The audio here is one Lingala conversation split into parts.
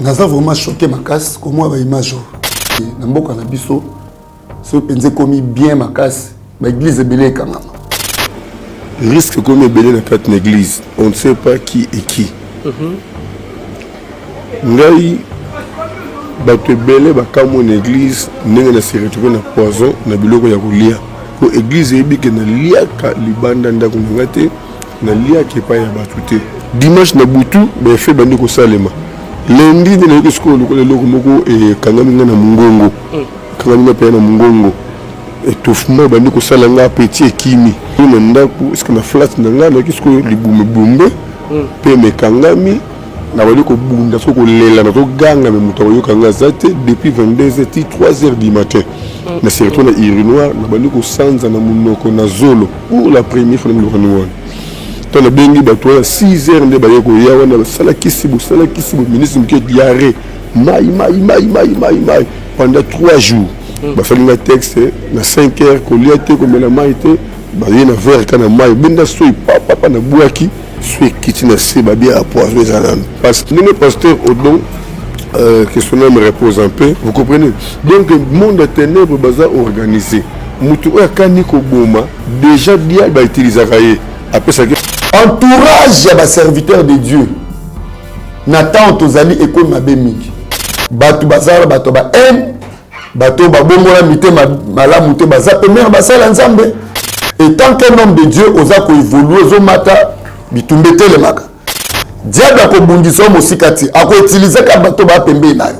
naza vraiment choqué makasi comment ba image na mboka na biso so penze komi bien makasi ba église belé kangama risque comme belé na kati na église on ne sait pas qui est qui ngai bato belé bakamo na église ndenge na se retrouver na poison na biloko ya kolia ko église ebike na liaka libanda ndako ngate na liaka pa ya bato te dimanche na butu ba fait bandi ko salema lundi na yoko skolo lokole loko moko e kangami na mungongo kangami pa na mungongo etofuma bandi ko sala nga petit kimi na ndako est-ce que na flat na nga na yoko skolo libume bumbe pe me kangami na bali ko bunda so ko lela na to ganga me muto yo kanga zate depuis 22h 3h du matin na surtout na urinoir na bali ko sanza na munoko na zolo pour la première fois na munoko to na bengi bato 6h nde ba yeko ya wana sala kisibu ministre mke diarrhée mai pendant 3 jours ba fali na texte na 5h ko liate ko mena mai te ba yena verre kana mai benda so papa na buaki soit qui na se ba bien à poison zanan parce que le pasteur Odon que son nom me repose un peu vous comprenez donc le monde de ténèbres bazar organisé mutu akani ko boma déjà dia ba utiliser raye après ça entourage ya ba serviteur de Dieu Nathan tozali ekoi mabe mingi bato bazala bato ba bato ba bongola mitema malamu te baza premier basala nzambe et tant qu'un homme de Dieu oza ko évoluer zo mata bitumbe telemaka diable ko bundisa mosikati ako utiliser ka bato ba pembe nayo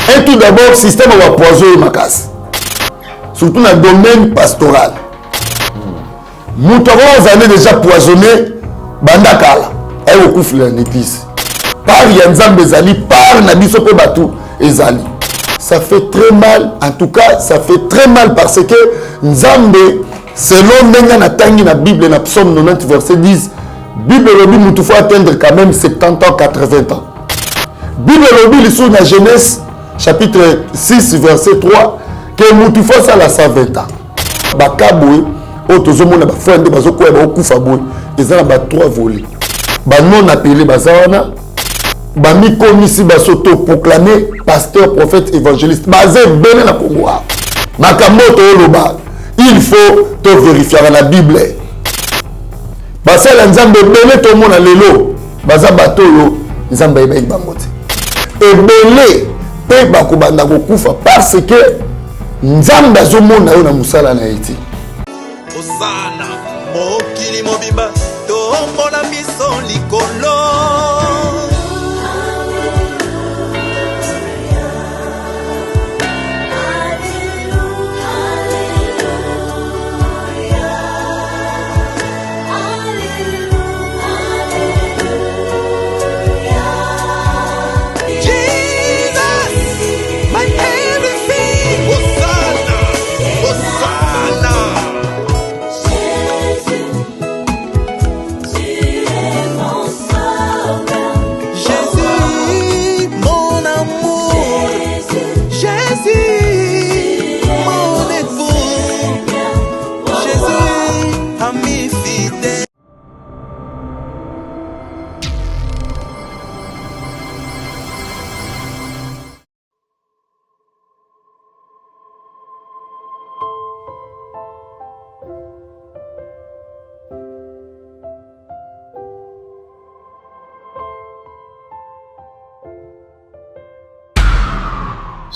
et tout d'abord système wa poison makasi surtout dans le domaine pastoral muto ozali déjà poisonné bandakala ay okufula l'église par ya nzambe ezali par na biso pe bato ezali ça fait très mal en tout cas ça fait très mal parce que nzambe selon ndenge na tangi na Bible na psaume 90 verset 10 Bible lobi mutu faut atteindre quand même 70 ans 80 ans Bible lobi lisou na Genèse chapitre 6 verset 3 que mutu faut ça la 120 ans bakabwe otozomona ba frère nde bazokoya ba okufa boy ezala ba 3 volets ba non appelé bazana ba mikomisi ba soto proclamer pasteur prophète évangéliste bazé bene na Congo makambo to loba il faut te vérifier dans la Bible basala nzambe bene to mona lelo baza bato yo nzambe eba ibangote ebele pe bakobanda kokufa parce que nzambe azomona yo na musala na eti Osana mokili mobimba tombola miso likolo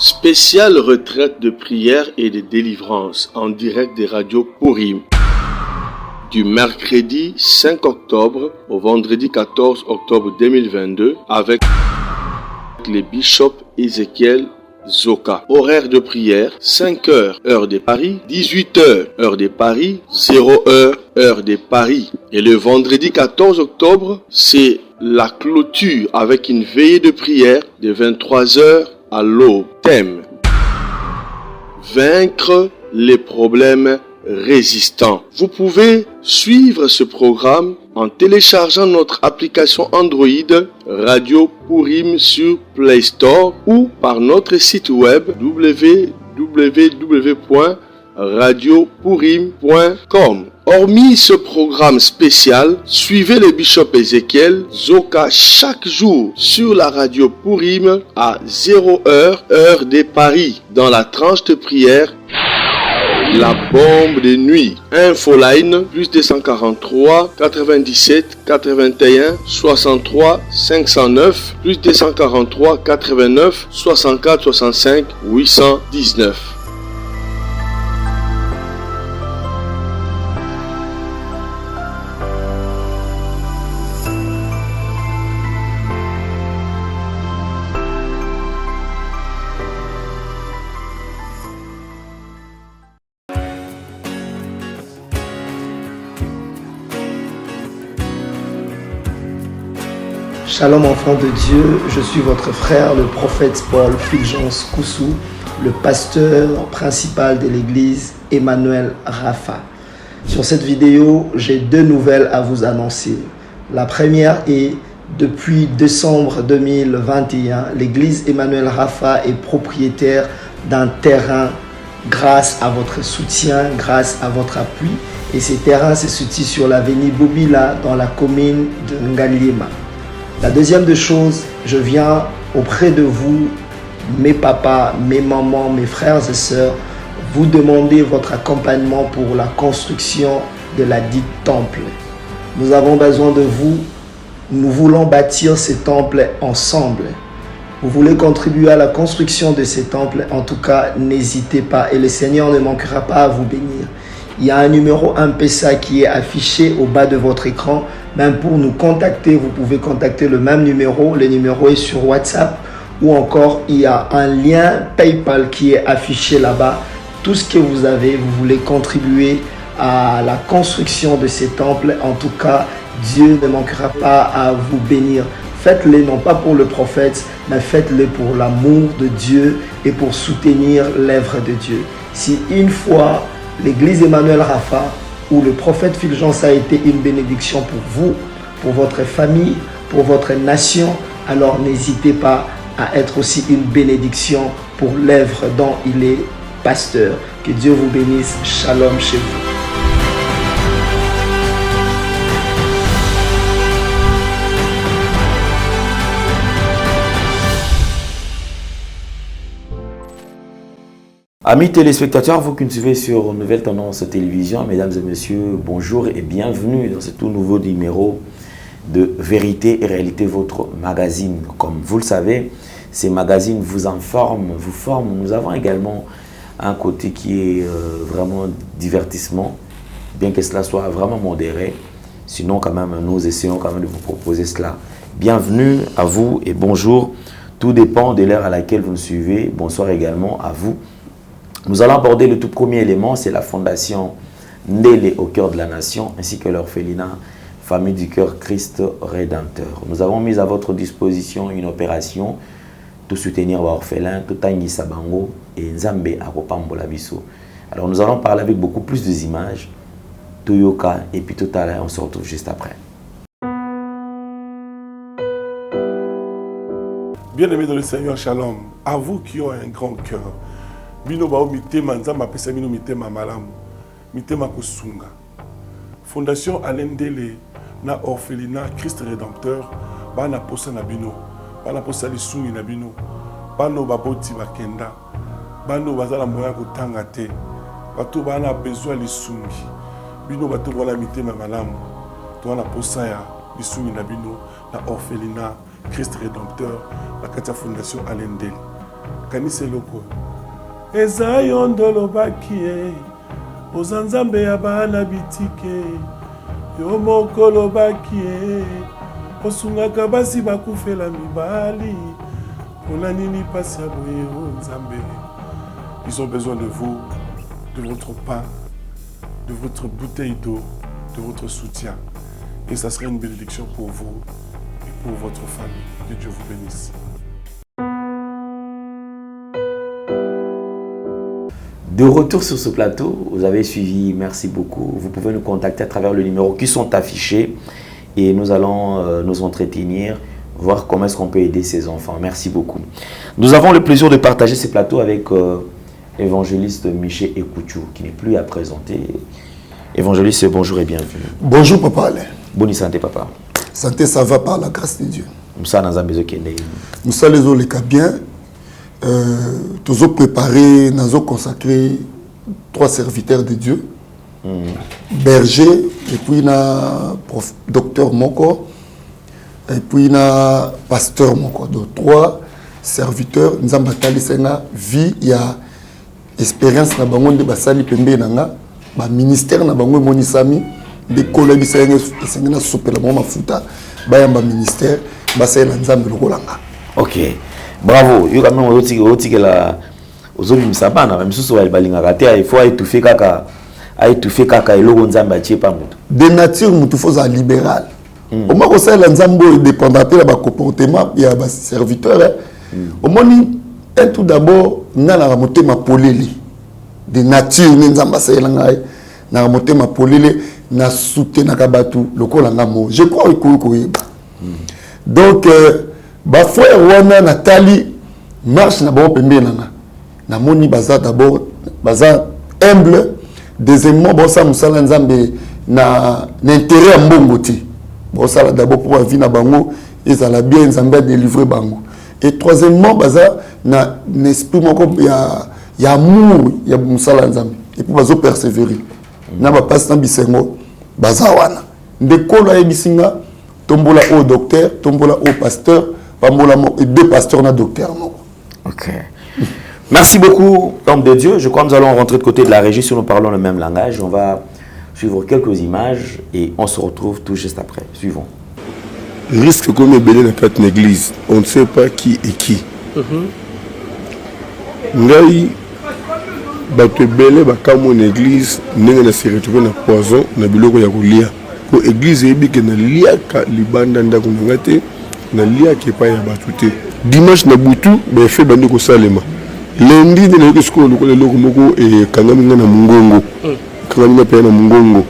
Spéciale retraite de prière et de délivrance en direct des radios Purim du mercredi 5 octobre au vendredi 14 octobre 2022 avec les bishops Ézéchiel Zoka. Horaire de prière 5h heure de Paris, 18h heure de Paris, 0h heure de Paris. Et le vendredi 14 octobre, c'est la clôture avec une veillée de prière de 23h à l'aube. Thème: vaincre les problèmes résistants. Vous pouvez suivre ce programme en téléchargeant notre application Android Radio Purim sur Play Store ou par notre site web www.radiopurim.com. Hormis ce programme spécial, suivez le bishop Ézéchiel Zoka chaque jour sur la radio Pourim à 0h, heure de Paris, dans la tranche de prière La bombe de nuit. Infoline plus 243 97 81 63 509 plus 243 89 64 65 819. Shalom enfants de Dieu, je suis votre frère le prophète Paul Fulgence Koussou, le pasteur principal de l'église Emmanuel Rapha. Sur cette vidéo, j'ai deux nouvelles à vous annoncer. La première est, depuis décembre 2021, l'église Emmanuel Rapha est propriétaire d'un terrain grâce à votre soutien, grâce à votre appui. Et ces terrains se situent sur l'avenue Bobila dans la commune de Ngaliema. La deuxième des choses, je viens auprès de vous, mes papas, mes mamans, mes frères et sœurs, vous demander votre accompagnement pour la construction de la dite temple. Nous avons besoin de vous. Nous voulons bâtir ces temples ensemble. Vous voulez contribuer à la construction de ces temples, en tout cas, n'hésitez pas et le Seigneur ne manquera pas à vous bénir. Il y a un numéro M-Pesa qui est affiché au bas de votre écran. Même pour nous contacter, vous pouvez contacter le même numéro. Le numéro est sur WhatsApp ou encore il y a un lien PayPal qui est affiché là-bas. Tout ce que vous avez, vous voulez contribuer à la construction de ces temples. En tout cas, Dieu ne manquera pas à vous bénir. Faites-le non pas pour le prophète, mais faites-le pour l'amour de Dieu et pour soutenir l'œuvre de Dieu. Si une fois l'église Emmanuel Rapha où le prophète Fulgence a été une bénédiction pour vous, pour votre famille, pour votre nation, alors n'hésitez pas à être aussi une bénédiction pour l'œuvre dont il est pasteur. Que Dieu vous bénisse. Shalom chez vous. Amis téléspectateurs, vous qui nous suivez sur Nouvelle Tendance Télévision, mesdames et messieurs, bonjour et bienvenue dans ce tout nouveau numéro de Vérité et Réalité, votre magazine. Comme vous le savez, ces magazines vous informent, vous forment. Nous avons également un côté qui est vraiment divertissement, bien que cela soit vraiment modéré. Sinon, quand même, nous essayons quand même de vous proposer cela. Bienvenue à vous et bonjour. Tout dépend de l'heure à laquelle vous nous suivez. Bonsoir également à vous. Nous allons aborder le tout premier élément, c'est la fondation Ndélé au cœur de la nation, ainsi que l'orphelinat Famille du Cœur Christ Rédempteur. Nous avons mis à votre disposition une opération, tout soutenir l'orphelin, tout Tanguy Bango et Nzambe Akopambola Biso. Alors nous allons parler avec beaucoup plus d'images, Toyoka, et puis tout à l'heure, on se retrouve juste après. Bien-aimés dans le Seigneur, shalom, à vous qui ont un grand cœur, bino bao mitema nzamba pesa bino mitema malamu mitema kusunga. Fondation Alain Ndélé na orphelinat Christ Rédempteur bana posa na bino bana posa lisungi na bino bano baboti bakenda bano bazala moya kotanga te bato bana besoin lisungi bino bato wala mitema malamu to na posa ya lisungi na bino na orphelinat Christ Rédempteur la katia Fondation Alain Ndélé kanise loko eza yo ndolobaki ye oza nzambe ya bana bitike yo moko lobaki ye osungaka basi bakufela mibali mpona nini pasi ya boye o nzambe. Ils ont besoin de vous, de votre pain, de votre bouteille d'eau, de votre soutien. Et ça serait une bénédiction pour vous et pour votre famille. Que Dieu vous bénisse. De retour sur ce plateau, vous avez suivi, merci beaucoup. Vous pouvez nous contacter à travers le numéro qui sont affichés et nous allons nous entretenir, voir comment est-ce qu'on peut aider ces enfants. Merci beaucoup. Nous avons le plaisir de partager ce plateau avec évangéliste Michel Ekouchou, qui n'est plus à présenter. Évangéliste, bonjour et bienvenue. Bonjour Papa Alain. Bonne santé papa. Santé, ça va par la grâce de Dieu. Nous sommes dans un besoin qui est né. Nous sommes les autres bien. Nous avons préparé, nous avons consacré 3 serviteurs de Dieu. Berger, et puis docteur Moko, et puis pasteur Moko. Donc 3 serviteurs, nous avons vie, il y a expérience na bango de basali pembe nanga ba ministère na bango monisami de kolobi sengena sopela mo mafuta ba yamba ministère ba sela nzambe lokolanga. OK. Bravo. Yo quand même otiki la ozobi misabana même sous wa balinga kate il faut étouffer kaka eloko nzambe atie pa mutu. De nature mutu faut za libéral. Au moins sela nzambe dépendant de ba comportement ya ba serviteur. Au moins tout d'abord na motema poleli de nature nzamba sela ngai na motema poleli na soutenir kabatu lokola ngamo je crois ko donc ba frère wana Nathalie marche na bon pembe na moni baza d'abord baza humble, deuxièmement bon ça musala nzambe na intérêt mbongo ti bon ça d'abord pour vie na bango ezala bien nzambe délivrer bango. Et troisièmement, baza na esprit moko ya amour ya musala nzambe. Et puis bazo persévérer. Na ba passe na bisengo baza wana. Ndekolo ya bisinga tombola au docteur, tombola au pasteur, pambola et 2 pasteurs na docteur moko. OK. Merci beaucoup, homme de Dieu. Je crois que nous allons rentrer de côté de la régie si nous parlons le même langage. On va suivre quelques images et on se retrouve tout juste après. Suivons. Risque comme belé dans quatre églises, on ne sait pas qui est qui. Ngai bato belé bakamo une église ndenge na se retrouver na poison na biloko ya kolia. Ko église ebi ke na liaka libanda ndako ngate na liaka pa ya bato te. Dimanche na butu ba fait bandi ko salema. Lundi de na ko lokolo loko moko e kangami na mungongo. Kangami na pe na mungongo.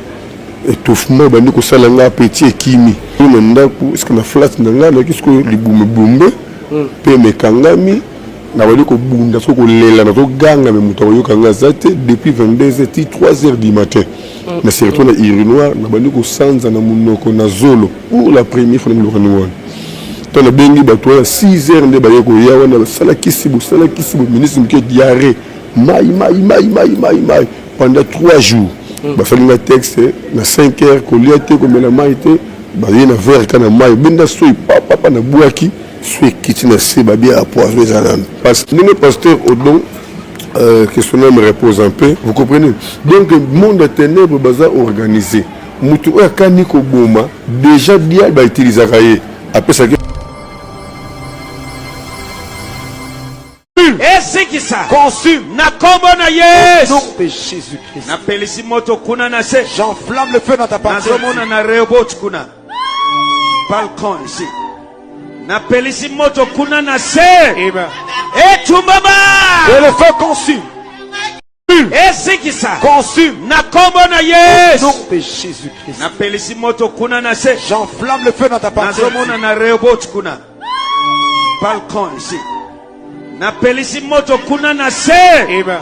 Étouffement bandi ko salanga petit kimi. Ndako est-ce que na flat ndanga na kisko libume bumbe pe mekangami na bali ko bunda so ko lela na to ganga me muto yo kanga zate depuis 22h 3h du matin na surtout na urinoir na bali ko sanza na munoko na zolo pour la première fois na lokani to na bengi bato ya 6h nde baye ko ya wana sala kisibu ministre mke diarrhée mai pendant 3 jours ba fali na texte na 5h ko liate ko mela mai te baye na verre kana mai benda soi papa na buaki soi kitina se babia à poison zanan parce que le pasteur Odon que son âme repose un peu, vous comprenez. Donc le monde de ténèbres bazar organisé mutu akani ko boma déjà dia ba utiliser raye après ça Esi kisa consume na kombo na Yesu au nom de Jésus-Christ. Na pelisi moto kuna na se J'enflamme le feu dans ta partie. Nazomona na robot kuna balcon ici. Na pelisi moto kuna na se Amen. Et tumbaba Et le feu consume. Esi kisa Consume na kombo na Yesu au nom de Jésus-Christ. Na pelisi moto kuna na se J'enflamme le feu dans ta partie. Nazomona na robot kuna balcon ici. Na pelisi moto kuna na se Amen.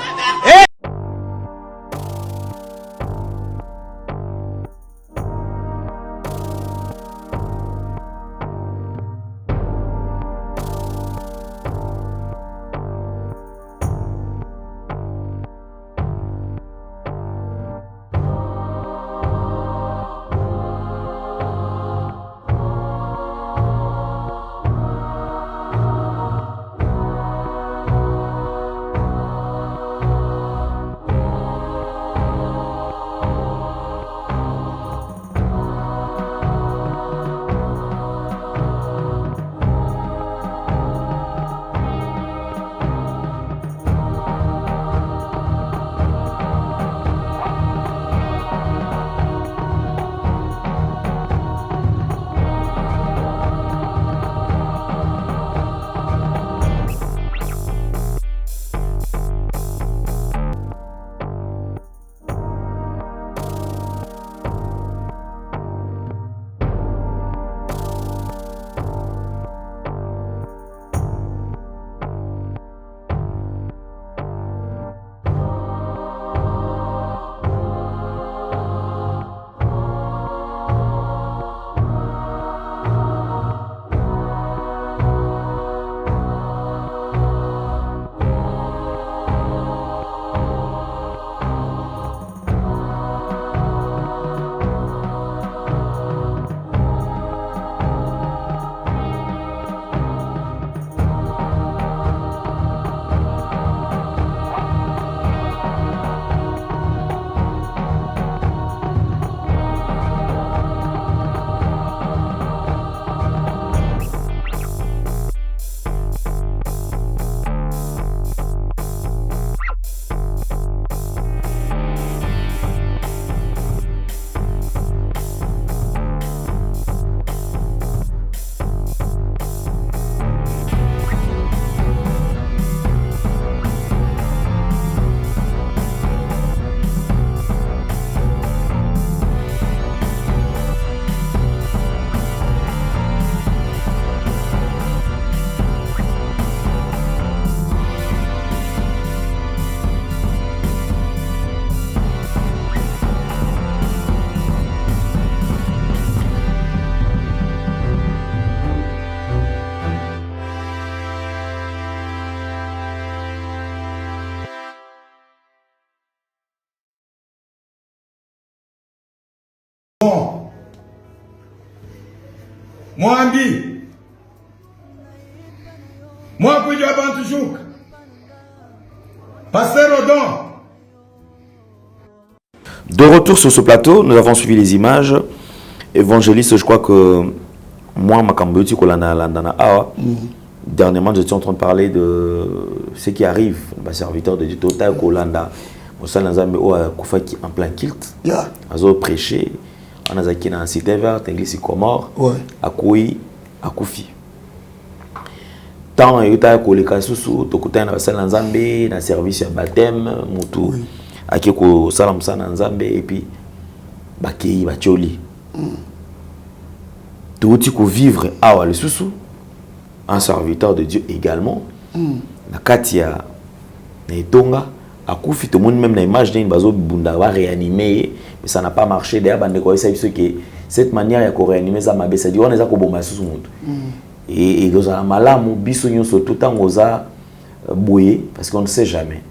Mwambi. Moi, puis Bantujouk. Pasteur Odon. De retour sur ce plateau, nous avons suivi les images. Évangéliste, je crois que moi, ma Cambodge, dernièrement, j'étais en train de parler de ce qui arrive, le serviteur de Dieu, Total Kolanda, en plein kilt, à prêcher, on a zaki dans un site vert, l'église Comore, à Koui, à Koufi. Tant il y a eu des sous, tokuta na basala nzambe na service ya baptême mutu akiko sala musana nzambe et puis bakei bacholi touti ko vivre awa le susu un serviteur de Dieu également na katia na etonga akufi to monde même na image d'une bazo bunda va réanimer mais ça n'a pas marché derrière bande ko ça que cette manière ya ko réanimer ça mabesa dit on eza ko bomba susu mutu et dans un malamu bisonyo surtout tant oza boyer parce qu'on ne sait jamais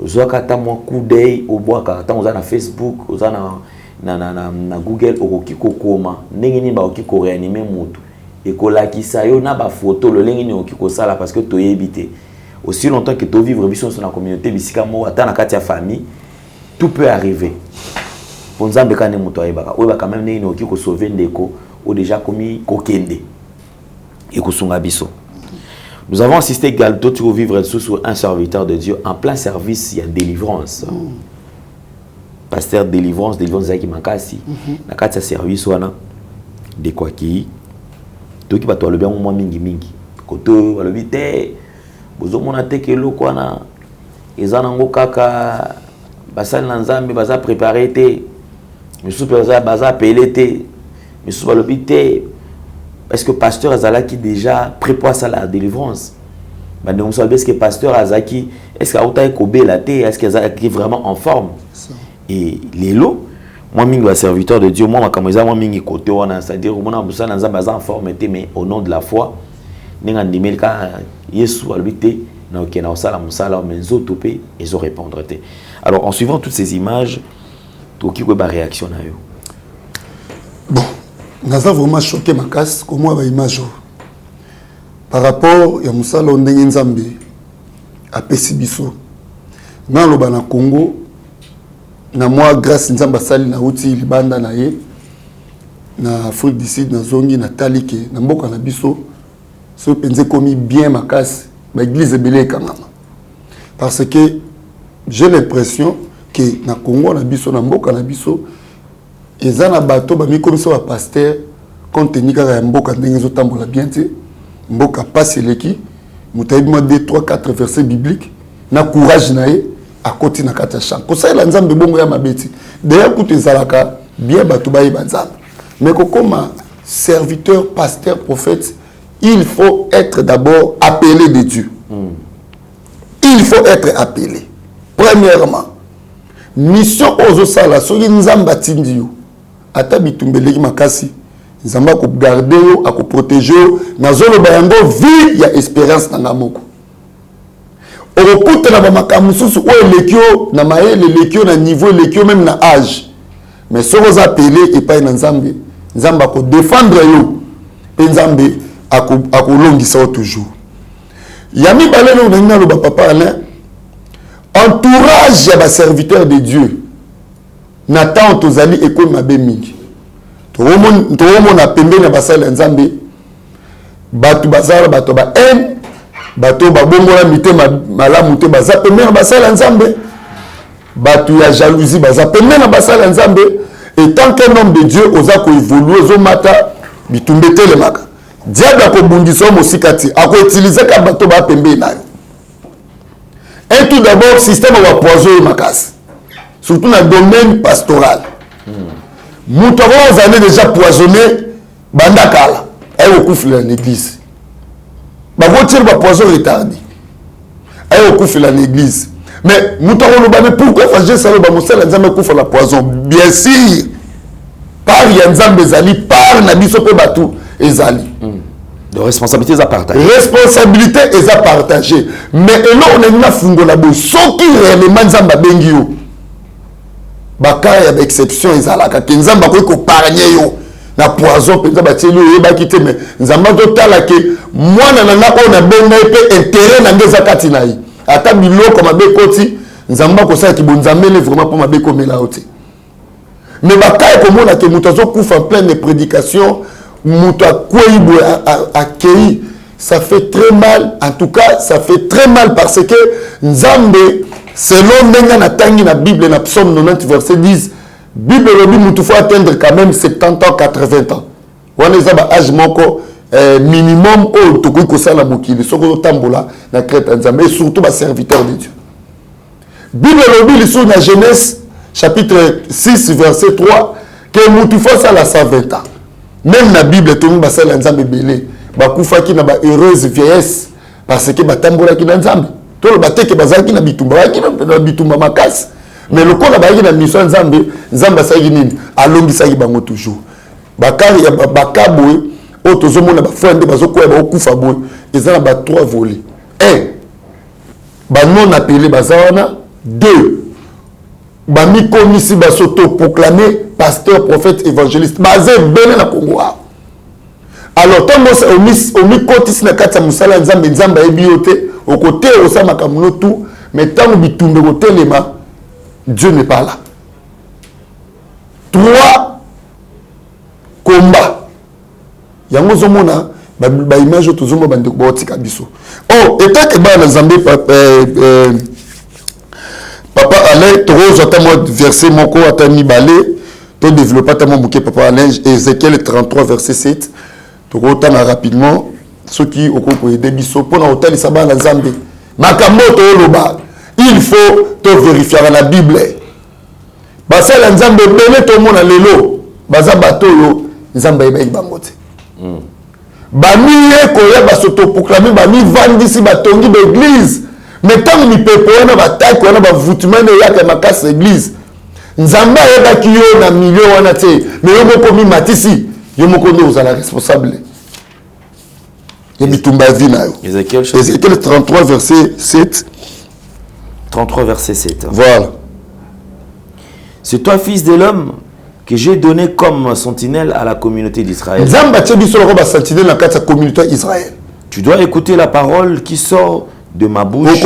oza kata mo coup d'œil au bois kata oza na Facebook oza na Google okoki kokoma ndenge ni ba okoki ko réanimer mutu et ko lakisa yo na ba photo le ndenge ni okoki ko sala parce que to yebité aussi longtemps que to vivre biso sur la communauté bisika mo ata na kati ya famille tout peut arriver pour nzambe kane mutu ayebaka oyo ba quand même ndenge ni okoki ko sauver ndeko ou déjà commis kokende. Nous avons assisté également au vivre sous un serviteur de Dieu en plein service, il y a délivrance. Pasteur délivrance qui mankasi. Na kati service wana de quoi qui to ki bato le bien mo mingi mingi. Koto le bité bozo mona te ke loko wana ezana ngo kaka basal na nzambe baza préparer te. Misu baza appeler te. Misu ba le bité. Est-ce que pasteur Azalaki déjà prépare ça la délivrance? Est-ce que pasteur Azaki, est-ce est-ce qu'il est vraiment en forme? Et les lots, moi mingi serviteur de Dieu, moi moi mingi côté c'est-à-dire moi besoin dans en forme mais au nom de la foi, ninga ndimel ka Yesu albité na okena osala musala menzo topé et zo répondre. Alors en suivant toutes ces images, toki ko ba réaction na yo. Bon, nous avons vraiment choqué ma casse, comme moi, l'image. Par rapport à Moussala Ondengen Nzambe, à Pessibiso, dans le Congo, na moi, grâce à Nzamba Sali, na Outi, Libanda, na Ye, na Afrique du Sud, na Zongi, na Talike, na Mboka, na Biso, ce penze commis bien ma casse, ma église est belée quand même. Parce que j'ai l'impression que na Congo, na Biso, na Mboka, na Biso, et ça na bateau ba mi comme ça pasteur compte tenu ka mboka ndenge zo tambola bien te mboka passe leki mutayibi mo 2 3 4 versets bibliques na courage nae à côté na kata champ ko ça la nzambe bongo ya mabeti d'ailleurs tout ezalaka bien bateau ba nzambe mais comme serviteur pasteur prophète il faut être d'abord appelé de Dieu. Il faut être appelé premièrement mission aux sala soki nzamba tindio ata bitumbeleki makasi nzamba ko garder yo ako protéger na zolo bayango vie ya espérance na ngamoko okuta na ba makamususu o lekio na maele lekio na niveau lekio même na âge mais soko za appelé et pas na nzambe nzamba ko défendre yo pe nzambe ako longisa toujours yami balelo na ngalo ba papa Alain entourage ya serviteur de Dieu Nathan tozali école mabe mingi tomona pembe na basala nzambe batu bazala bato ba en bato ba bongola mitema malamu te baza pembe na basala nzambe batu ya jalousie baza pembe na basala nzambe et tant qu'un homme de Dieu oza ko évoluer ozo mata bitumbe telemaka diable ko bundisa mo sikati ako utiliser ka bato ba pembe nayo. Et tout d'abord, système de poison et macasse. Surtout dans le domaine pastoral. Moutoro, vous avez déjà poisonné Bandakala. Et au coup, l'église. Vous avez un poison retardé. Et au coup, l'église. Mais Moutoro, pourquoi faire ça? Vous avez la poison. Bien sûr. Par Yanzam Bezali, par Nabiso Batou Ezali. De responsabilité à partager. Responsabilité est à partager. Mais là, on a une fungo là-bas. Ce qui réellement Zamba Bengio. baka ya exception ezalaka ke nzamba ko paragner yo na poison penza batieli yo yebaki te mais nzamba totala ke mwana na nga ona benga pe intérêt na ngeza kati na yi ata biloko mabe koti nzamba ko sa ki bonzamele vraiment pour mabe komela ote mais baka ko mona ke muto zo kufa en pleine prédication muto akweibo akei ça fait très mal en tout cas ça fait très mal parce que nzambe selon ndenge na tangi na Bible na psaume 90 verset 10 Bible lobi mutu faut atteindre quand même 70 ans 80 ans wana eza ba âge moko minimum o to ko sala mokili soko tambola na crête nzambe et surtout ba serviteur de Dieu Bible lobi lisu na Genèse chapitre 6 verset 3 que mutu faut sala 120 ans même na Bible to ba sala nzambe belé ba kufaki na ba heureuse vieillesse parce que ba tambola ki na nzambe to le bateke bazaki na bitumba makasi mais le kola baaki na mission nzambe nzamba saki nini alongisaki bango toujours bakari ya bakaboy o tozomona ba frère bazokoya ba okufa boy ezana ba 3 volets 1 ba non appelé bazawana 2 ba mikomisi ba soto proclamer pasteur prophète évangéliste bazé bene na Congo. Alors tant que au mikotisi na kati ya musala nzambe nzamba ebiote au côté au sama kamuno tout mais tant que bitumbe côté lema Dieu n'est pas là. 3 combat yango zomona ba image to zomo bande ko botika biso oh etat ke ba na nzambe papa Alain Torozo atamo verset moko atami balé to développer tamo moké papa Alain Ézéchiel 33 verset 7 to rotana rapidement ceux qui okoko aider biso pona hôtel saba na nzambe makambo to loba il faut te vérifier dans la Bible basa la nzambe bele to mona lelo baza bato yo nzambe ba ibangote bamiye ko ya basoto proclamer bami vandisi batongi d'église mais tant ni pepo na bataki wana ba voutement ya ka makasa église nzambe ya ki yo na million wana te mais yo moko mi matisi yo moko ndo uzala responsable ya bitumba vina yo Ézéchiel 33 verset 7 33 verset 7 voilà. C'est toi, fils de l'homme, que j'ai donné comme sentinelle à la communauté d'Israël. Tu dois écouter la parole qui sort de ma bouche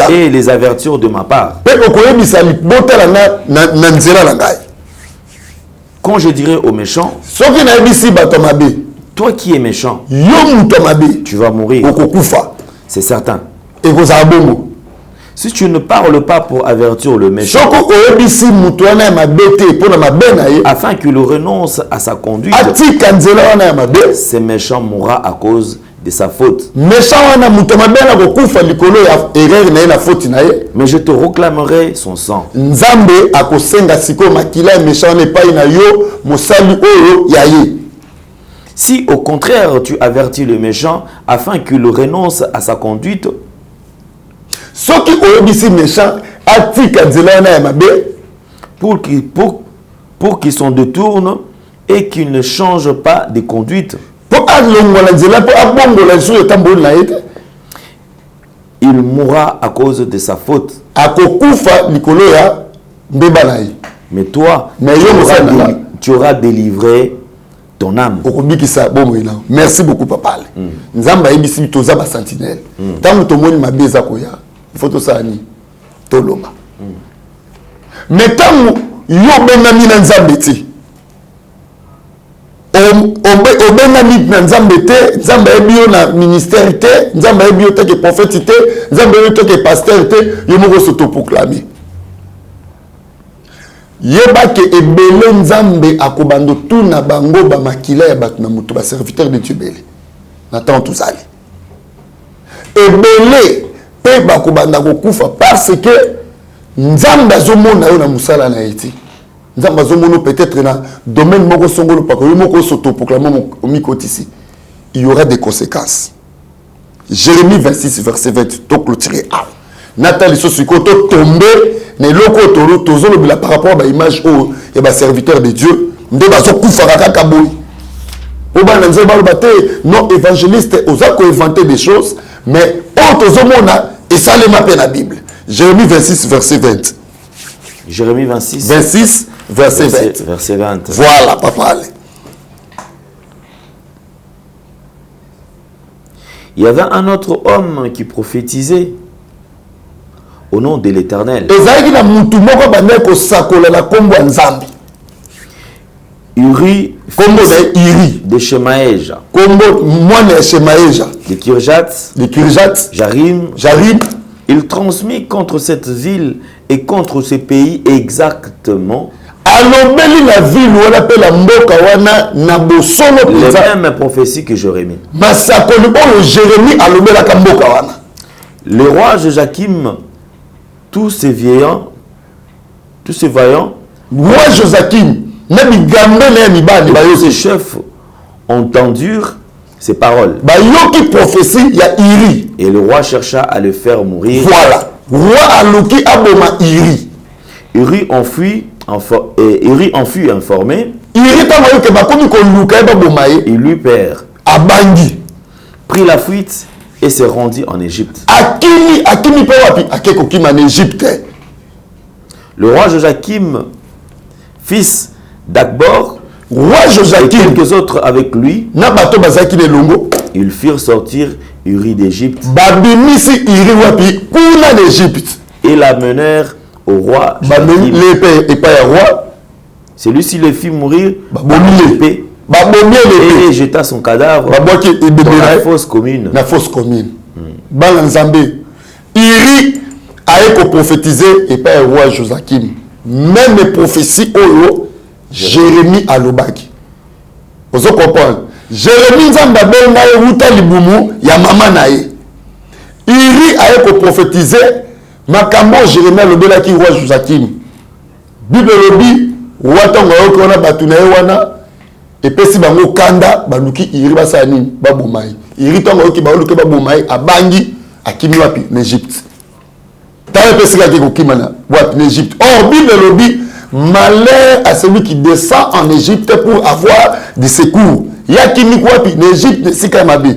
et les avertir de ma part. Quand je dirai aux méchants, toi qui es méchant, tu vas mourir. C'est certain. Si tu ne parles pas pour avertir le méchant, afin qu'il renonce à sa conduite, ce méchant mourra à cause de sa faute. Mais je te réclamerai son sang. Si au contraire tu avertis le méchant afin qu'il renonce à sa conduite, pour qu'il s'en détourne et qu'il ne change pas de conduite, il mourra à cause de sa faute. Mais toi, tu auras délivré ton âme. Merci beaucoup, papa. Nzamba ebisi toza ba sentinelle. Tant que moni mabeza koya, il faut to sani toloma. Mais tant yo benami na nzambe ti. Benami na nzambe te, nzambe ebio na ministère te, nzambe ebio te ke prophète te, nzambe ebio te ke pasteur te, yo moko soto proclamer. Yeba ke ebele nzambe akobando tout na bango ba makila ya batu na mutu ba serviteur de Dieu belé. Nathan tout ali. Ebele pe bakobanda kokufa parce que nzambe azomona yo na musala na eti. Nzambe azomona peut-être na domaine moko songolo pa ko moko soto proclamer au mikotisi. Il y aura des conséquences. Jérémie 26 verset 20 to clôturer a. Nathalie Sosikoto tombé ne loko toro tozolo bila par rapport à l'image au et ba serviteur de Dieu nde bazo kufa kaka boy. Oba nanze ba bate non évangéliste osako inventer des choses mais on tozomona et ça les mappe la Bible. Jérémie 26 verset 20. Jérémie 26. 26, verset 20. Verset 20. Voilà, papa. Allez. Il y avait un autre homme qui prophétisait au nom de l'Éternel. Uri, fils de Shemaéja, de Kirjat, Jarim, il transmit contre cette ville et contre ce pays exactement les mêmes prophéties que Jérémie. Le roi Joachim, tous ces vaillants, roi Joachim, ces chefs entendurent ces paroles. Et le roi chercha à le faire mourir. Voilà. Roi Aloki aboma Iri. Uri en fut informé. Il eut peur. Abangi. Prit la fuite et se rendit en Égypte. Akimi pawapi akekokima en Égypte. Le roi Joachim, fils d'Akbor, roi Joachim, et quelques autres avec lui, nabato bazaki le longo, ils firent sortir Uri d'Égypte. Babimisi Iri wapi kuna d'Égypte. Et l'amenèrent au roi. Celui-ci le fit mourir l'épée. Et jeta son cadavre dans la fosse commune. La fosse commune. Balanzambe. Iri a prophétisé et pas un roi Joachim. Même les prophéties Oyo, Jérémie Alobaki. Vous comprenez? Jérémie Nzamba benga ruta libumu ya mama nae. Iri a prophétisé makambo Jérémie Alobelaki roi Joachim. Bible lobi watongo yoko na batuna wana epesi bango kanda baluki Iri basani babomai. Iri tongo yoki baluki babomai abangi akimi wapi en Égypte. T'as epesi ka ko kimana wapi en Égypte. Or Bible lobi malheur à celui qui descend en Égypte pour avoir des secours. Yakimi wapi en Égypte sika mabe.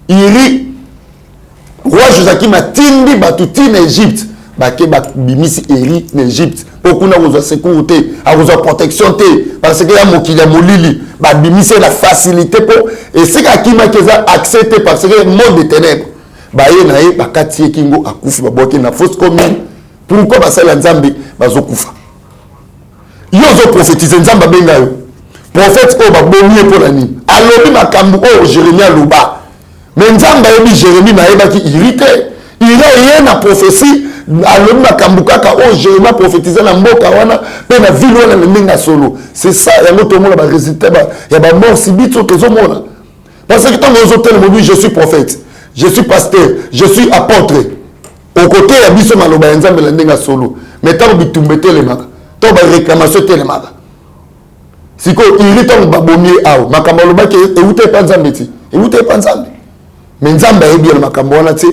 Iri roi Joachim a tindi batuti en Égypte. Bake bimisi Iri en Égypte. Pourquoi vous avez sécurité, vous avez protection parce que y a mokili molili, bimisi la facilité pour et c'est kakima qui a accepté parce que mode de ténèbres. Baye nae bakati kingo akufi baboki na fausse commune. Pourquoi basala nzambe bazokufa? Yo zo prophétiser nzamba benga yo. Prophète o babomie pour la nini. Alobi makambu o Jérémie aloba. Mais nzamba yebi Jérémie na yebaki irité. Il y a rien à prophétie. Alobi makambu kaka o Jérémie prophétiser na mboka wana pe na ville wana na solo. C'est ça yango to mona ba résultat ba ya ba mort sibito tozo mona. Parce que tant que hôtel mobile je suis prophète, je suis pasteur, je suis apôtre. Au côté ya biso maloba nzambe la ndenga solo. Mais tant bitumbete le maka. To ba réclamation telemaka. Siko iri to ba bomie awo makambo loba ke ewute panzambe ti. Ewute panzambe. Mais nzambe ebi le makambo wana ti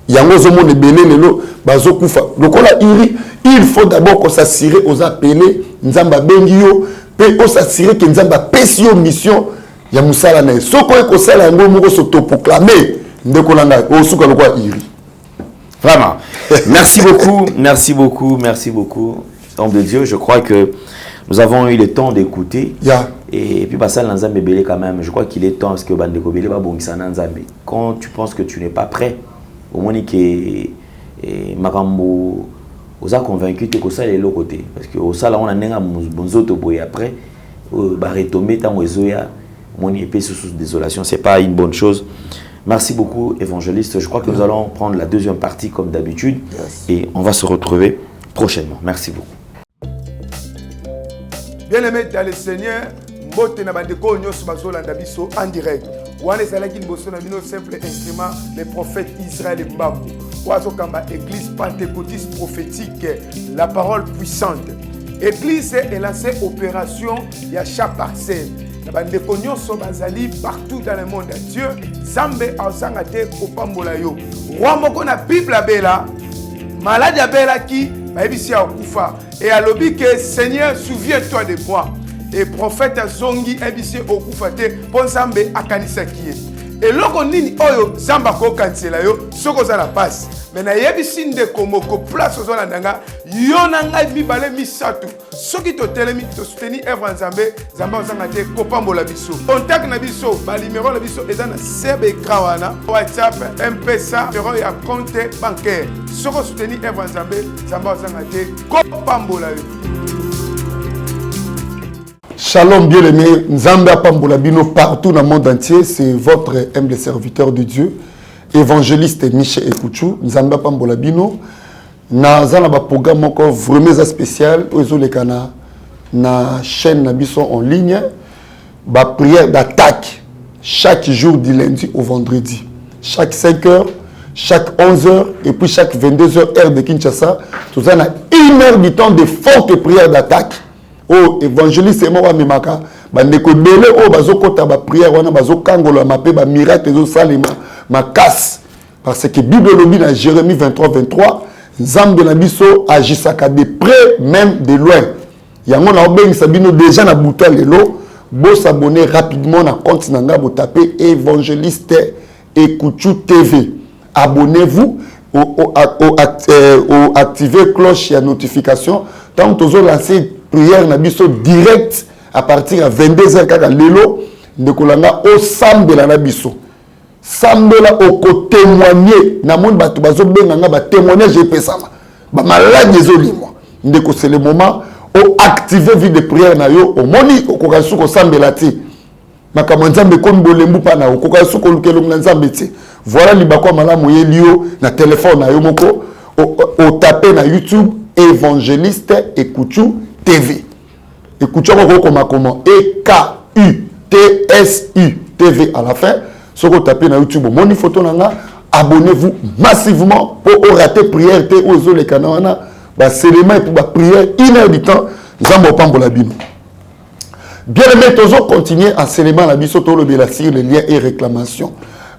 yango zo mona belé lelo bazo kufa. Lokola iri, il faut d'abord qu'on s'assure aux appelés nzamba bengio pe on s'assurer que nzamba pesio mission ya musala na soko ko sala yango moko s'autoproclamer ndeko langa o suka lokwa iri. Vraiment. Merci beaucoup, merci beaucoup, merci beaucoup. Homme de Dieu, je crois que nous avons eu le temps d'écouter. Yeah. Et puis, Bassal Nzambe Belé quand même, je crois qu'il est temps parce que Bandeko Belé va bongisa Nzambe. Quand tu penses que tu n'es pas prêt, au moins que Makambo, vous a convaincu que ça est l'autre côté. Parce que au sala on a un bonzoto boy après, retomber tant ozoya, mon épée sous désolation, c'est pas une bonne chose. Merci beaucoup, évangéliste. Je crois que nous allons prendre la deuxième partie comme d'habitude et on va se retrouver prochainement. Merci beaucoup. Bien-aimé dans le Seigneur, mbote na bandeko nyos bazolanda biso en direct. Wana ezalaki liboso na bino simple instrument les prophètes Israël et Mbambo. Oazo kamba église pentecôtiste prophétique, la parole puissante. Église est lancée opération ya chaque parcelle. Na bandeko nyos bazali partout dans le monde. Dieu Zambe azanga te kopambola yo. Roi moko na Bible abela, malade abela ki baebisi ya kufa. Et à l'obi que Seigneur, souviens-toi de moi. Et prophète Zongi ebisi okufate ponzambe akanisa kiye. eloko nini oyo zamba ko cancela yo soko za la passe mais na yebi sinde komoko place ozo landanga yo na ngai mibale misatu soki to telemi to soutenir œuvre nzambe zamba ozanga te kopambola biso contact na biso ba numéro na biso eza na sebe écran wana WhatsApp M-Pesa numéro ya compte bancaire soko soutenir œuvre nzambe zamba ozanga te kopambola yo. Shalom bien-aimés, Nzambe Apambola Bino partout dans le monde entier, c'est votre humble serviteur de Dieu, évangéliste Michel Ekuchu, Nzambe Apambola Bino. Nous avons un programme encore vraiment spécial, na chaîne Nabiso en ligne, ba prière d'attaque chaque jour du lundi au vendredi, chaque 5h, chaque 11h et puis chaque 22h heure de Kinshasa, nous avons 1 heure du temps de forte prière d'attaque. Oh, évangéliste et moi, Mimaka, bandeko belé, oh, bazo kota ba prière, wana bazo kangolo mape, ba miracle, zo salima, ma casse. Parce que Bible lobi dans Jérémie 23, Nzambe na biso agisaka de près, même de loin. Yango na obeng sabino déjà na bouton lelo, bo s'abonner rapidement na compte nanga, bo taper évangéliste Ekuchu TV. Abonnez-vous, activez cloche et notification. Tant que vous lancez prière na biso direct à partir de 22h kaka lelo ndekolanga au sambela na biso sambela oko témoigner na monde bato bazo benganga ba témoignage epesama ba malade ezolimwa ndeko c'est le moment au activer vie de prière na yo au moni okoka suko sambela ti makambo nzambe kon bolembu pa na okoka suko lukelo nzambe ti voilà libakwa malamu yelio na téléphone na yo moko au taper na YouTube évangéliste Ekuchu TV. Écoutez comment E-K-U-T-S-U TV à la fin. Si vous tapez dans YouTube, mon photo nanga, abonnez-vous massivement pour rater prière te aux les canaux. C'est les mains pour la prière 1 heure du temps. Zambo pambola bino. Bien aimé, toujours continuer à célébrer la bisoto le bélasir les liens et réclamations.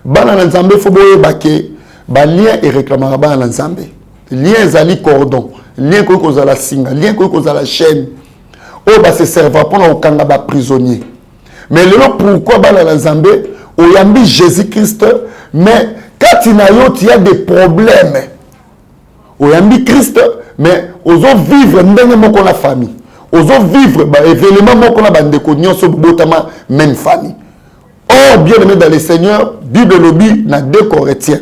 Bana nzambe faut boye baké, ba lien et réclamation bana nzambe. Lien zali cordon, lien ko kozala singa, lien ko kozala chaîne. Oh bah c'est servant pour nos kangaba prisonnier. Mais le pourquoi bana nzambe oyambi Jésus-Christ mais quand il y a des problèmes. Oyambi Christ mais ozo vivre ndenge moko la famille. Ozo vivre ba événement moko la bande ko nyonso botama même famille. Oh bien aimé dans le Seigneur, Bible lobby na 2 Corinthiens.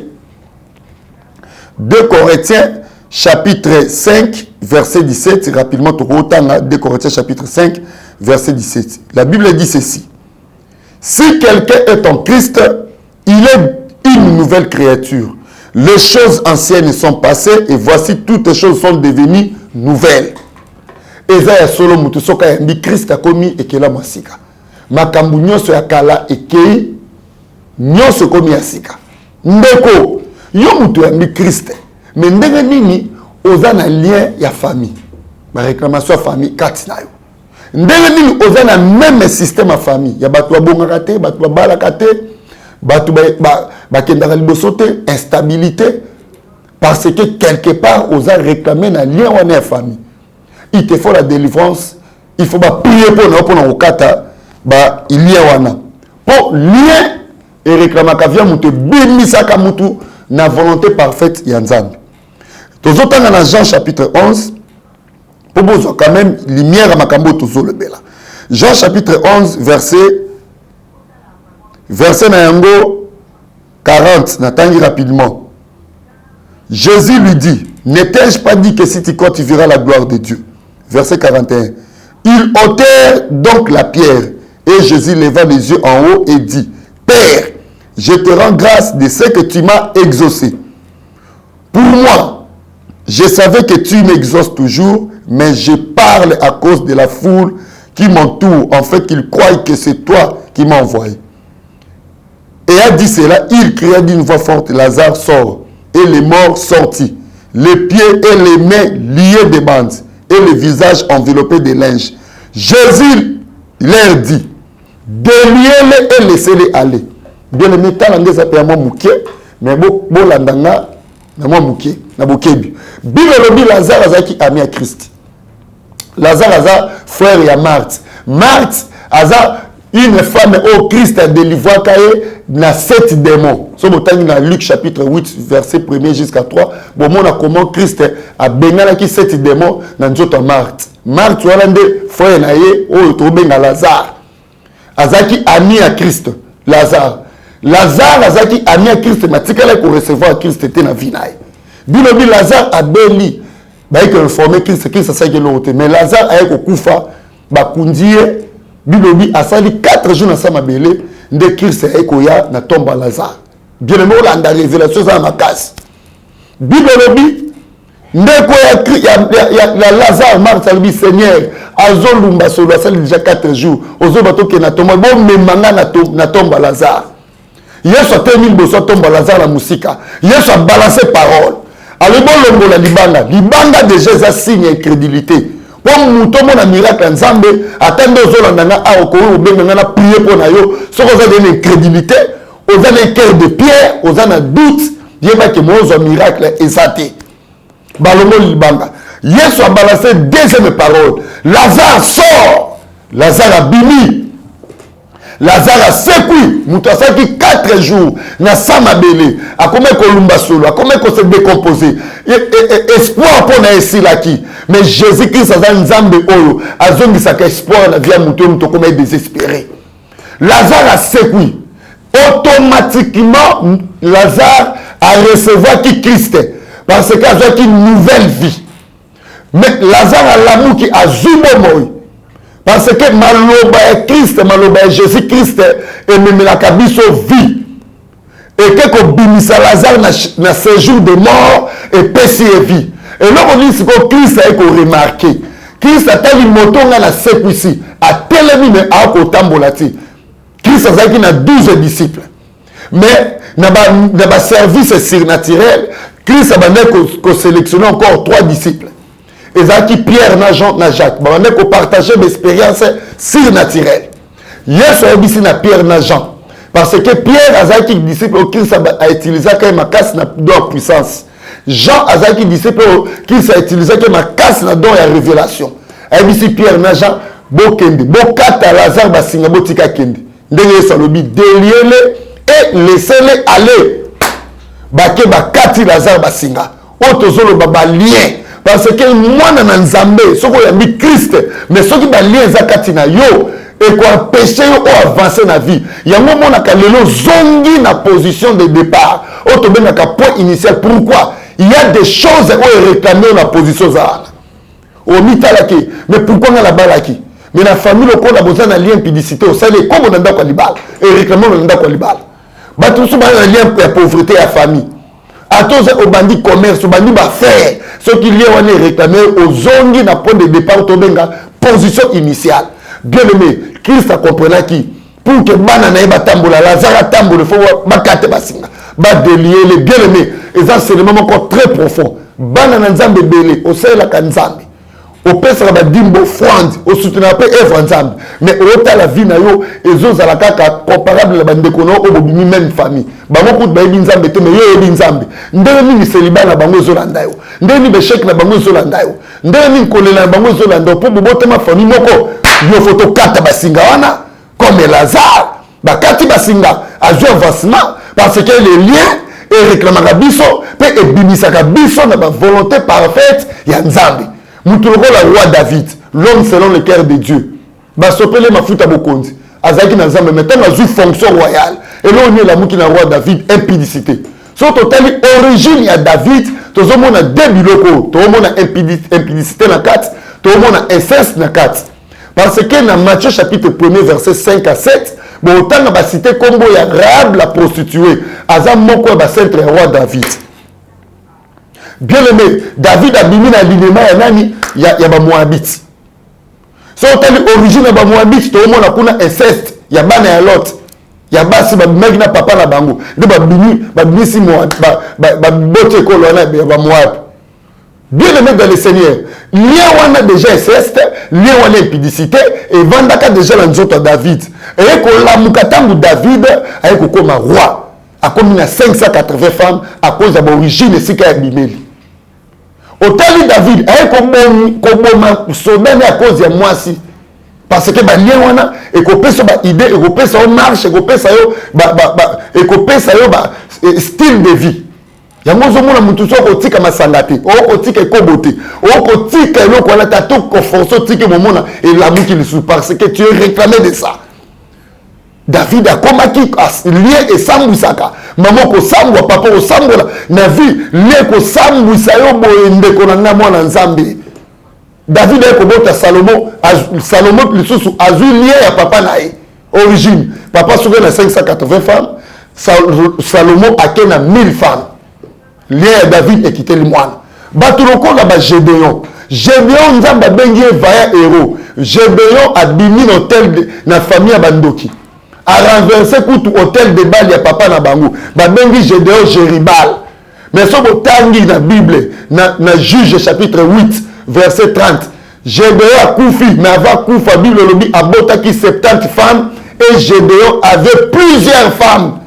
2 Corinthiens chapitre 5 verset 17 rapidement tout autant 2 Corinthiens chapitre 5 verset 17. La Bible dit ceci. Si quelqu'un est en Christ, il est une nouvelle créature. Les choses anciennes sont passées et voici toutes les choses sont devenues nouvelles. Esaïe solo mutu soka yambi Christ akomi ekela masika. Makambu nyonso ya kala ekei nyonso komi asika. Ndeko yo mutu yambi Christ. Mais ndenge nini oza na lien ya famille. Ba réclamation ya famille kati na yo. Ndenge nini oza na même système ya famille. Ya bato abongaka te, bato babalaka te, bato bakendaka liboso te, instabilité parce que quelque part oza réclamer na lien wana ya famille. Il te faut la délivrance, il faut prier pour na okata ba lien wana. Pour lien et réclamer ka via mutu bimisaka mutu na volonté parfaite ya Nzambe. Toujours dans Jean chapitre 11 pour besoin quand même lumière à makambo toujours le bela. Jean chapitre 11 verset na yango 40 natangi rapidement. Jésus lui dit, n'ai-je pas dit que si tu crois tu verras la gloire de Dieu. Verset 41. Ils ôtèrent donc la pierre et Jésus leva les yeux en haut et dit, Père, je te rends grâce de ce que tu m'as exaucé. Pour moi, je savais que tu m'exauces toujours, mais je parle à cause de la foule qui m'entoure, en fait qu'ils croient que c'est toi qui m'as envoyé. Et a dit cela, il cria d'une voix forte, Lazare sort, et les morts sortis, les pieds et les mains liés de bandes, et le visage enveloppé de linge. Jésus leur dit, déliez-les et laissez-les aller. Bien aimé, tant l'anglais s'appelle moi mouké, mais bon landanga, moi mouké, na bokebi. Bible lobi Lazare azaki ami à Christ. Lazare aza frère ya Marthe. Marthe aza une femme au Christ a délivré na 7 démons. So botangi na Luc chapitre 8 verset 1er jusqu'à 3. Bon mona comment Christ a bengala ki 7 démons na nzoto Marthe. Marthe wala nde frère na ye o to benga Lazare. Azaki ami à Christ. Lazare azaki ami à Christ matikala ko recevoir Christ était na vie na ye. Bilobi Lazare a beli ba que informer Christ ça que l'autre mais Lazare a ko kufa ba kundie bilobi asali 4 jours na sama belé de Christ ekoya na tomba Lazare. Bien aimé la révélation za makasi. Bilobi ndeko ya Lazare Marthe albi Seigneur azolumba solo asali déjà 4 jours ozo bato ke na tomba bon memanga na tomba Lazare. Yesu a terminé boso tomba Lazare la musika. Yesu a balancé parole. Alors bon lombo la libanga déjà ça signe incrédulité. Bon mouton mon miracle nzambe attendre ozolanda a okoro obenga na prier pour na yo soko za de incrédulité oza na cœur de pierre oza na doute yeba ke mozo miracle esaté balombo libanga Yesu a balancé deuxième parole. Lazare sort. Lazare a bimi. Lazare a sekui. Moutouasaki 4 jours. Na samabele. A combien kolumba solo. A combien qu'on se décomposé. Espoir pour na esilaki. Mais Jésus-Christ a nzambe oyo. A zongi saka espoir na via moutou moutou comme désespéré. Lazare a sekui. Automatiquement, Lazare a recevoir qui Christ. Parce qu'il a une nouvelle vie. Mais Lazare a l'amour qui a zubomoy. Parce que maloba est Christ, maloba est Jésus-Christ et même la kabiso vie. Et que bimisa Lazare na séjour de mort et péché et vie. Et là on dit que Christ a été remarqué. Christ a tellement moto na la seku ici. A tellement mais a ko tambolati. Christ a zaki na 12 disciples. Mais na ba service surnaturel, Christ a bandé ko sélectionner encore 3 disciples. Et zaki Pierre, na Jean, na Jacques. Ba bandé ko partager l'expérience surnaturelle. Yesu a dit na Pierre, na Jean. Parce que Pierre a zaki disciple Christ a utilisé quand ma casse na don puissance. Jean a zaki disciple Christ a utilisé quand ma casse na don ya révélation. A dit Pierre, na Jean, bokende, bokata Lazare basinga botika kende. Ndenge Yesu alobi déliez-le et laissez-les aller. Bake bakati Lazare basinga. Otozolo baba lien. Parce que moi na nzambe, soko ya mi Christ, mais soki ba lien zakati na yo et quoi péché yo avancer na vie. Yango mona ka lelo zongi na position de départ. Otobenga ka point initial. Pourquoi? Il y a des choses où réclamer la position za. O mitalaki, mais pourquoi na la balaki? Mais la famille au a besoin d'un lien impudicité au sein de comme on a d'accord libal et réclamons on a d'accord libal. Bah tout ça un lien pour la pauvreté à la famille. À tous au bandit commerce, au bandit faire ce qu'il y a on est réclamé aux zones n'a point de départ au benga position initiale. Bien aimé, Christ a compris qui pour que banana ba tambola Lazare tambola faut bakate basinga. Ba délier les bien aimé et ça c'est le moment encore très profond. Banana nzambe belé au sein la kanzambe. Au pèse la dimbo froide au soutenir peu œuvre ensemble mais au ta la vie na yo ezo la kaka comparable la bande kono au bobimi même famille bango pour ba binzambe te mais yo binzambe ndenge ni célibat na bango zo landa yo ndenge ni bechek na bango zo landa yo ndenge ni kolela na bango zo landa pour bobotema famille moko yo photo kata basinga wana comme Lazare bakati basinga azu avancement parce que les liens et réclamera biso pe ebimisaka biso na ba volonté parfaite ya nzambe. Moutoulo la roi David, l'homme selon le cœur de Dieu. Basopele mafuta bokonzi. Azaki na nzambe maintenant a une fonction royale. Et là on est la mouki na roi David impudicité. So total origine ya David, tozo mona deux biloko, tozo mona impudicité na 4, tozo mona inceste na 4. Parce que dans Matthieu chapitre 1er verset 5 à 7, bon autant na ba cité combo ya Rahab la prostituée, azam moko ba centre roi David. Bien aimé, David a bimi na linema ya nani ya ba Moabite. So tali origine ya ba Moabite to mona kuna inceste ya bana ya Lot. Ya basi ba magna papa na bango. De ba bimi si Moab ba bote ko lona ya ba Moab. Bien aimé dans le Seigneur, lien wana déjà inceste, lien wana impudicité et vandaka déjà la nzoto David. Et ko la mukatangu David a ko koma roi. A comme 580 femmes à cause de l'origine et ce qu'il a bimeli. Au tali David, a comme sommé à cause de moi si. parce que balien wana ekopesa ba idée ekopesa yo marche ekopesa yo ekopesa yo style de vie yango zomona mutu so kotika masanga te okotika ekobote okotika eloko wana tato koforce tike momona elamuki lisu parce que tu es réclamé de ça. David akomaki lié esambwisaka mama kosambwa papa kosambwela na vie lié kosambwisa yo boye ndeko na nga mwana nzambe. David ekobota Salomo lisusu azwi lié ya papa na ye origine papa soki na 580 femmes Salomo ake na 1000 femmes. Lié ya David ekiteli mwana bato lokola ba Gédéon nzambe abengi ye vaillant héros. Gédéon abimi na hôtel na famille ya bandoki a renversé kutu hôtel de Bal ya papa na bango babengi Gédéon Jéribal. Mais so botangi na Bible na Juge chapitre 8 verset 30 Gédéon a koufi mais avant koufa Bible lobi abotaki 70 femmes et Gédéon avait plusieurs femmes.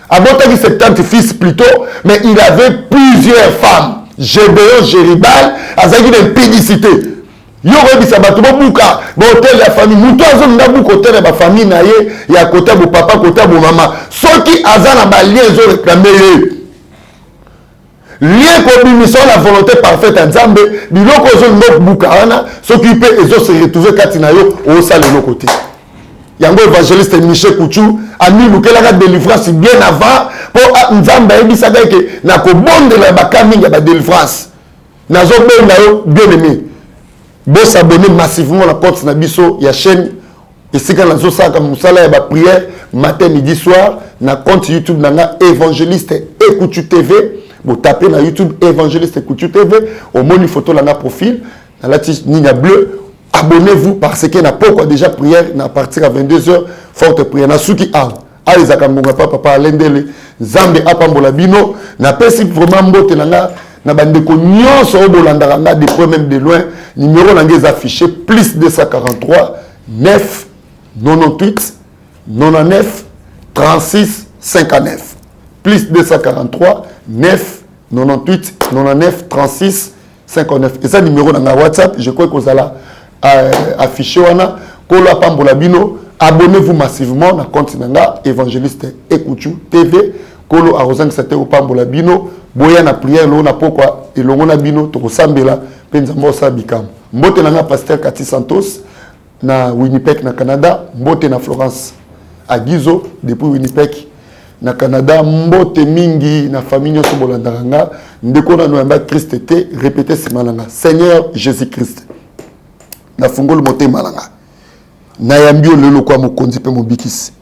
Abotaki 70 fils plutôt mais il avait plusieurs femmes. Gédéon Jéribal azaki d'impudicité. Yo rebisa bato bobuka ba hôtel ya famille muto azo nga buka hôtel ya famille na ye ya kota bo papa kota bo mama soki azana ba lien zo réclamer lien ko bimisa la volonté parfaite ya Nzambe biloko zo ngo buka wana soki pe ezo se retrouver kati na yo o sala le côté yango évangéliste Michel Kouchou ami lukela délivrance bien avant pour Nzambe ebisa ke na ko bondela ba kaminga ba délivrance nazo benga yo bien aimé. Bon s'abonner massivement la porte na biso ya chaîne et si quand nazo saka musala ya ba prière matin midi soir na compte YouTube nanga évangéliste Ekouchou TV bo taper na YouTube évangéliste Ekouchou TV au moni photo la na profil na la tige niña bleu abonnez-vous parce que na pourquoi déjà prière na partir à 22h forte prière na suki les akamboga papa alendele Nzambe apambola bino na pesi vraiment mbote nanga na bandeko nyonso obolandaka nga de près même de loin numéro nanga est affiché plus 243 9 98 99 36 59 plus 243 9 98 99 36 59 et ça numéro nanga WhatsApp je crois que vous allez afficher wana kolo apambola bino abonnez-vous massivement na compte nanga évangéliste Ekouchou TV kolo arosangisa te opambola bino boya na prière lo na pokwa elongo na bino to kosambela penza mbosa bikam mbote nanga pasteur Kati Santos na Winnipeg na Canada mbote na Florence Agizo depuis Winnipeg na Canada mbote mingi na famille nyoso bolandaka nga ndeko na noyamba Christ te répéter simalanga Seigneur Jésus-Christ na fungolo motema nanga na yambio lelo kwa mokonzi pe mobikisi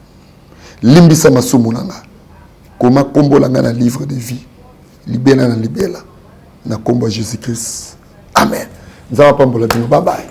limbisa masumu nanga koma kombola nga na livre de vie libela na libela na kombo Jésus-Christ amen nzaba pambola bino bye bye.